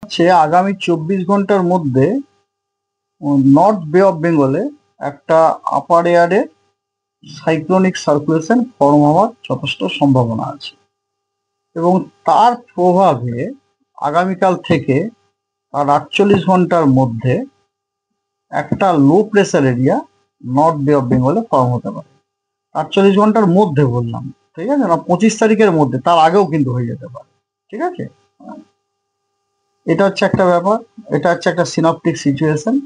হচ্ছে আগামী 24 ঘন্টার মধ্যে নর্থ বে অফ বেঙ্গলে একটা আপার এয়ারে সাইক্লোনিক সার্কুলেশন ফর্ম হওয়ার যথেষ্ট সম্ভাবনা আছে এবং তার প্রভাবে আগামীকাল থেকে আর 48 ঘন্টার মধ্যে একটা লো প্রেসার এরিয়া নর্থ বে অফ বেঙ্গলে ফর্ম হতে পারে। 48 ঘন্টার মধ্যে বললাম, ঠিক আছে না, 25 তারিখের মধ্যে, তার আগেও কিন্তু হয়ে যেতে পারে। ঠিক আছে, এটা হচ্ছে একটা ব্যাপার, এটা হচ্ছে একটা সিনপটিক সিচুয়েশন।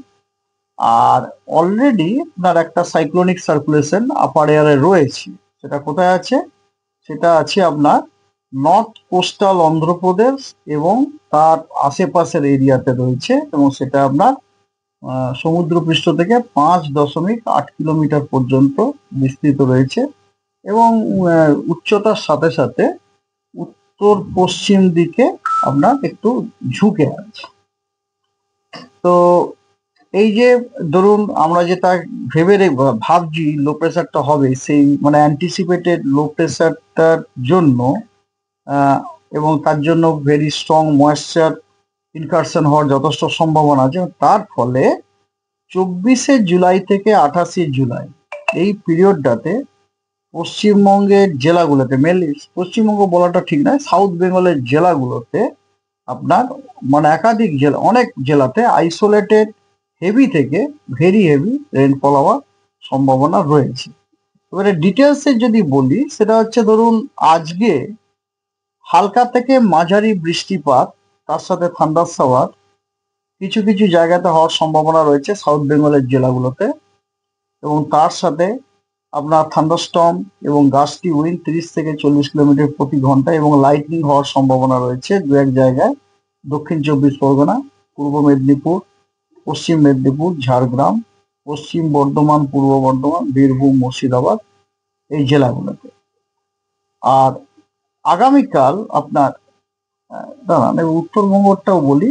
আর অলরেডি আপনার একটা সাইক্লোনিক সার্কুলেশন আপার এয়ারে রয়েছে। সেটা কোথায় আছে? সেটা আছে আপনার নর্থ কোস্টাল অন্ধ্রপ্রদেশ এবং তার আশেপাশের এরিয়াতে রয়েছে এবং সেটা আপনার সমুদ্রপৃষ্ঠ থেকে 5.8 কিলোমিটার পর্যন্ত বিস্তৃত রয়েছে এবং উচ্চতার সাথে সাথে উত্তর পশ্চিম দিকে আপনার একটু ঝুঁকে আছে। তো এই যে ধরুন আমরা যেটা ভাবছি লো প্রেসারটা হবে, সেই মানে অ্যান্টিসিপেটেড লো প্রেসারটার জন্য এবং তার জন্য ভেরি স্ট্রং ময়েশ্চার ইনকারশন হওয়ার যথেষ্ট সম্ভাবনা আছে। তার ফলে 24শে জুলাই থেকে 28শে জুলাই এই পিরিয়ডটাতে পশ্চিমবঙ্গের জেলাগুলোতে, মেনলি পশ্চিমবঙ্গ বলাটা ঠিক নয়, সাউথ বেঙ্গলের জেলাগুলোতে আপনার মানে একাধিক জেলা, অনেক জেলাতে আইসোলেটেড হেভি থেকে ভেরি হেভি রেনফল হওয়ার সম্ভাবনা রয়েছে। এবারে ডিটেলসে যদি বলি, সেটা হচ্ছে ধরুন আজকে হালকা থেকে মাঝারি বৃষ্টিপাত তার সাথে থান্ডার শাওয়ার কিছু কিছু জায়গাতে হওয়ার সম্ভাবনা রয়েছে সাউথ বেঙ্গলের জেলাগুলোতে এবং তার সাথে আপনার থান্ডারস্টর্ম এবং গাস্টি উইন্ড 30 থেকে 40 কিলোমিটার প্রতি ঘন্টা এবং লাইটনিং হওয়ার সম্ভাবনা রয়েছে দু এক জায়গায় দক্ষিণ 24 পরগনা, পূর্ব মেদিনীপুর, পশ্চিম মেদিনীপুর, ঝাড়গ্রাম, পশ্চিম বর্ধমান, পূর্ব বর্ধমান, বীরভূম, মুর্শিদাবাদ এই জেলাগুলোতে। আর আগামীকাল আপনার দাঁড়ান উত্তরবঙ্গটাও বলি।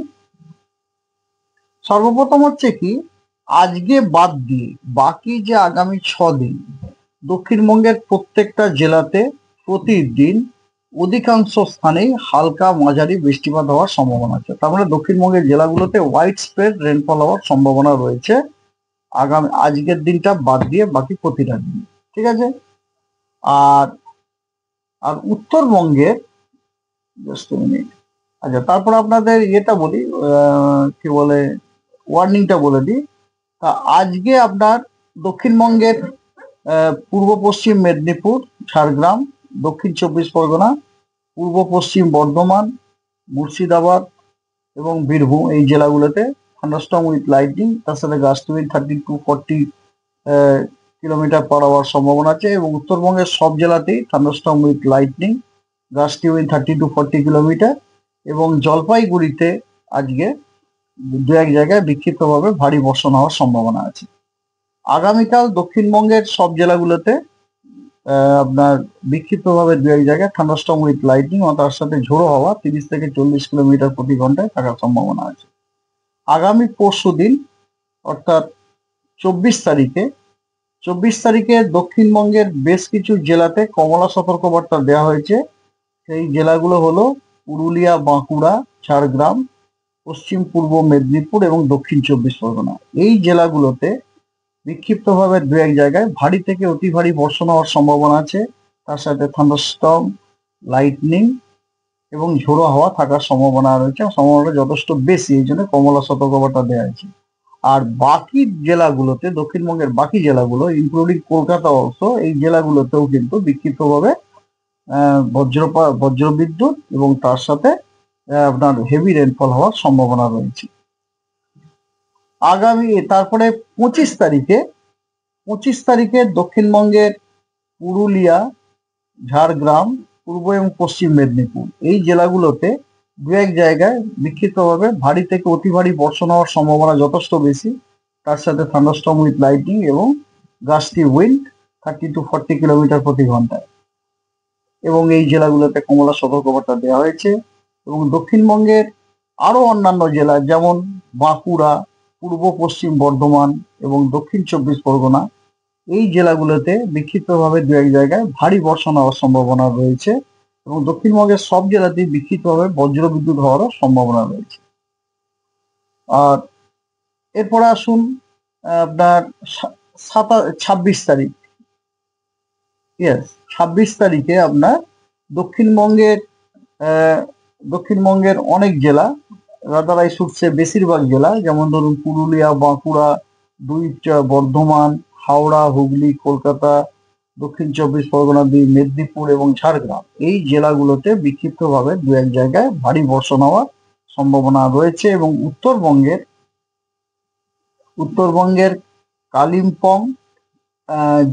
সর্বপ্রথম হচ্ছে কি, আজকে বাদ দিয়ে বাকি যে আগামী 6 দিন দক্ষিণবঙ্গের প্রত্যেকটা জেলাতে প্রতিদিন অধিকাংশ স্থানেই হালকা মাঝারি বৃষ্টিপাত হওয়ার সম্ভাবনা আছে। তার মানে দক্ষিণবঙ্গের জেলাগুলোতে হোয়াইট স্প্রেড রেনফল হওয়ার সম্ভাবনা রয়েছে আজকের দিনটা বাদ দিয়ে বাকি প্রতিটা দিন। ঠিক আছে, আর আর উত্তরবঙ্গের জাস্ট মিনিট, আচ্ছা তারপর আপনাদের ইয়েটা বলি, কি বলে, ওয়ার্নিংটা বলে দিই। তা আজকে আপনার দক্ষিণবঙ্গের পূর্ব পশ্চিম মেদিনীপুর, ঝাড়গ্রাম, দক্ষিণ 24 পরগনা, পূর্ব পশ্চিম বর্ধমান, মুর্শিদাবাদ এবং বীরভূম এই জেলাগুলোতে থান্ডারস্টর্ম উইথ লাইটনিং তার সাথে গাস্ট উইন্ড 30 to 40 কিলোমিটার/আওয়ার সম্ভাবনা আছে এবং উত্তরবঙ্গের সব জেলাতেই thunderstorm with lightning, gust wind 30 to 40 kilometre এবং জলপাইগুড়িতে আজকে দু এক জায়গায় বিক্ষিপ্তভাবে ভারী বর্ষণ হওয়ার সম্ভাবনা আছে। আগামীকাল দক্ষিণবঙ্গের সব জেলাগুলোতে আপনার বিক্ষিপ্তভাবে দু এক জায়গায় থান্ডারস্টর্ম উইথ লাইটনিং ও তার সাথে ঝোড়ো হাওয়া 30 থেকে 40 কিলোমিটার/ঘন্টায় থাকার সম্ভাবনা আছে। আগামী পরশুদিন অর্থাৎ 24 তারিখে দক্ষিণবঙ্গের বেশ কিছু জেলাতে কমলা সতর্কবার্তা দেওয়া হয়েছে। সেই জেলাগুলো হলো পুরুলিয়া, বাঁকুড়া, ঝাড়গ্রাম, পশ্চিম পূর্ব মেদিনীপুর এবং দক্ষিণ 24 পরগনা। এই জেলাগুলোতে বিক্ষিপ্তভাবে দু এক জায়গায় ভারী থেকে অতি ভারী বর্ষণ হওয়ার সম্ভাবনা আছে, তার সাথে থান্ডারস্টর্ম, লাইটনিং এবং ঝোড়ো হাওয়া থাকার সম্ভাবনা রয়েছে। সম্ভাবনাটা যথেষ্ট বেশি, এই জন্য কমলা সতর্কবার্তা দেওয়া হয়েছে। আর বাকি জেলাগুলোতে, দক্ষিণবঙ্গের বাকি জেলাগুলো ইনক্লুডিং কলকাতা অলসো, এই জেলাগুলোতেও কিন্তু বিক্ষিপ্তভাবে বজ্রবিদ্যুৎ এবং তার সাথে আপনার হেভি রেনফল হওয়ার সম্ভাবনা রয়েছে। আগামী তারপরে 25 তারিখে দক্ষিণবঙ্গের পুরুলিয়া, ঝাড়গ্রাম, পূর্ব এবং পশ্চিম মেদিনীপুর এই জেলাগুলোতে দু এক জায়গায় বিক্ষিপ্তভাবে ভারী থেকে অতি ভারী বর্ষণ হওয়ার সম্ভাবনা যথেষ্ট বেশি, তার সাথে থান্ডারস্টর্ম উইথ লাইটনিং এবং গাস্টি উইন্ড 30 to 40 কিলোমিটার/ঘন্টায় এবং এই জেলাগুলোতে কমলা সতর্কবার্তা দেওয়া হয়েছে। এবং দক্ষিণবঙ্গের আরো অন্যান্য জেলা যেমন বাঁকুড়া, পূর্ব পশ্চিম বর্ধমান এবং দক্ষিণ 24 পরগনা এই জেলাগুলোতে বিক্ষিপ্তভাবে দু এক জায়গায় ভারী বর্ষণ হওয়ার সম্ভাবনা রয়েছে এবং দক্ষিণবঙ্গের সব জেলাতেই বিক্ষিপ্তভাবে বজ্রবিদ্যুৎ হওয়ারও সম্ভাবনা রয়েছে। আর এরপরে আসুন আপনার 26 তারিখ। ইয়েস, 26 তারিখে আপনার দক্ষিণবঙ্গের আহ, দক্ষিণবঙ্গের অনেক জেলা, রাদার আই শুড সে বেশিরভাগ জেলা, যেমন ধরুন পুরুলিয়া, বাঁকুড়া, বর্ধমান, হাওড়া, হুগলি, কলকাতা, দক্ষিণ চব্বিশ পরগনা, মেদিনীপুর এবং ঝাড়গ্রাম, এই জেলাগুলোতে বিক্ষিপ্তভাবে দু এক জায়গায় ভারী বর্ষণ হওয়ার সম্ভাবনা রয়েছে। এবং উত্তরবঙ্গের কালিম্পং,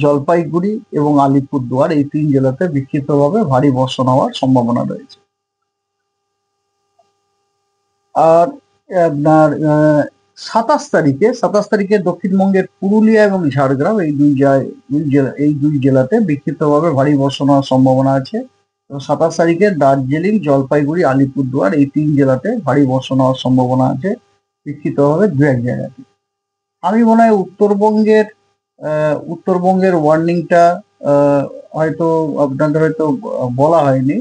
জলপাইগুড়ি এবং আলিপুরদুয়ার, এই 3 জেলাতে বিক্ষিপ্তভাবে ভারী বর্ষণ হওয়ার সম্ভাবনা রয়েছে। আর আপনার 27 তারিখে দক্ষিণবঙ্গের পুরুলিয়া এবং ঝাড়গ্রাম, এই দুই জেলাতে বিক্ষিপ্তভাবে ভারী বর্ষণ হওয়ার সম্ভাবনা আছে। এবং 27 তারিখে দার্জিলিং, জলপাইগুড়ি, আলিপুরদুয়ার, এই 3 জেলাতে ভারী বর্ষণ হওয়ার সম্ভাবনা আছে বিক্ষিপ্তভাবে দু এক জায়গাতে। আমি মনে হয় উত্তরবঙ্গের ওয়ার্নিংটা হয়তো আপনাদের হয়তো বলা হয়নি।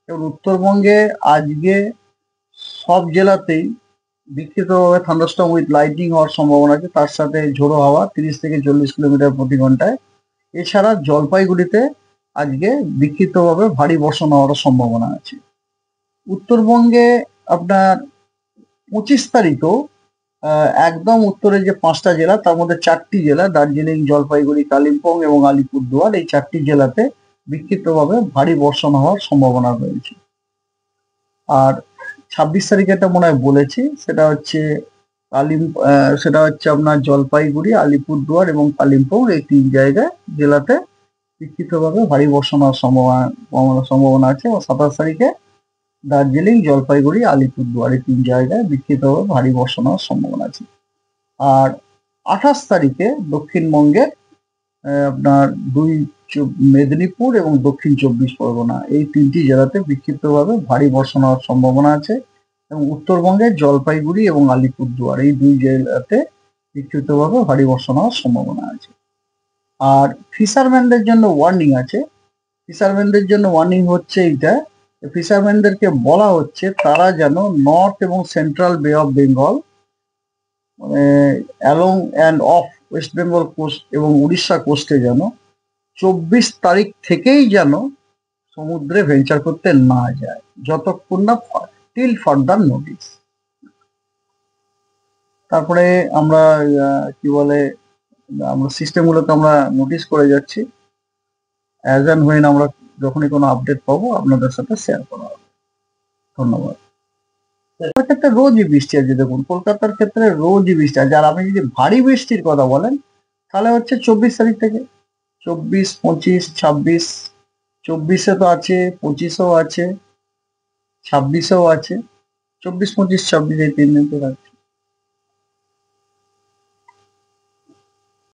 এবং উত্তরবঙ্গে আজকে সব জেলাতেই বিক্ষিপ্তভাবে থান্ডারস্টর্ম উইথ লাইটনিং হওয়ার সম্ভাবনা আছে, তার সাথে ঝোড়ো হাওয়া 30 থেকে 40 কিলোমিটার প্রতি ঘন্টায়। এছাড়া জলপাইগুড়িতে আজকে বিক্ষিপ্তভাবে ভারী বর্ষণ হওয়ার সম্ভাবনা আছে। উত্তরবঙ্গে আপনার 25 তারিখেও একদম উত্তরে যে 5টা জেলা, তার মধ্যে 4টি জেলা দার্জিলিং, জলপাইগুড়ি, কালিম্পং এবং আলিপুরদুয়ার, এই 4টি জেলাতে বিক্ষিপ্তভাবে ভারী বর্ষণ হওয়ার সম্ভাবনা রয়েছে। আর 26 তারিখে এটা মনে হয় বলেছি, সেটা হচ্ছে আপনার জলপাইগুড়ি, আলিপুরদুয়ার এবং কালিম্পং, এই 3 জেলাতে বিক্ষিপ্তভাবে ভারী বর্ষণ হওয়ার সম্ভাবনা আছে। এবং 27 তারিখে দার্জিলিং, জলপাইগুড়ি, আলিপুরদুয়ার, এই 3 জায়গায় বিক্ষিপ্তভাবে ভারী বর্ষণ হওয়ার সম্ভাবনা আছে। আর 28 তারিখে দক্ষিণবঙ্গের আপনার মেদিনীপুর এবং দক্ষিণ চব্বিশ পরগনা, এই 3টি জেলাতে বিক্ষিপ্তভাবে ভারী বর্ষণ হওয়ার সম্ভাবনা আছে। এবং উত্তরবঙ্গের জলপাইগুড়ি এবং আলিপুরদুয়ার, এই 2 জেলাতে বিক্ষিপ্তভাবে ভারী বর্ষণ হওয়ার সম্ভাবনা আছে। আর ফিশারম্যানদের জন্য ওয়ার্নিং হচ্ছে এইটা, ফিশারম্যানদেরকে বলা হচ্ছে তারা যেন নর্থ এবং সেন্ট্রাল বে অফ বেঙ্গল, মানে along and of West Bengal coast এবং উড়িষ্যা কোস্টে যেন 24 তারিখ থেকেই যেন সমুদ্রে ভেঞ্চার করতে না যায়, যতক্ষণ না টিল ফার্দার নোটিস। তারপরে আমরা কি বলে, আমরা সিস্টেমগুলোকে আমরা নোটিস করে যাচ্ছি। অ্যাজ অ্যান্ড হোয়েন আমরা যখনই কোনো আপডেট পাবো আপনাদের সাথে শেয়ার করা হবে। ধন্যবাদ। ক্ষেত্রে রোজই বৃষ্টি আছে, দেখুন কলকাতার ক্ষেত্রে রোজই বৃষ্টি আছে। আর আপনি যদি ভারী বৃষ্টির কথা বলেন তাহলে হচ্ছে 24 তারিখ থেকে, 24, 25, 26। 24-এ তো আছে, 25-এও আছে, 26-এও আছে। 24, 25, 26 এই 3 দিন তো আছে।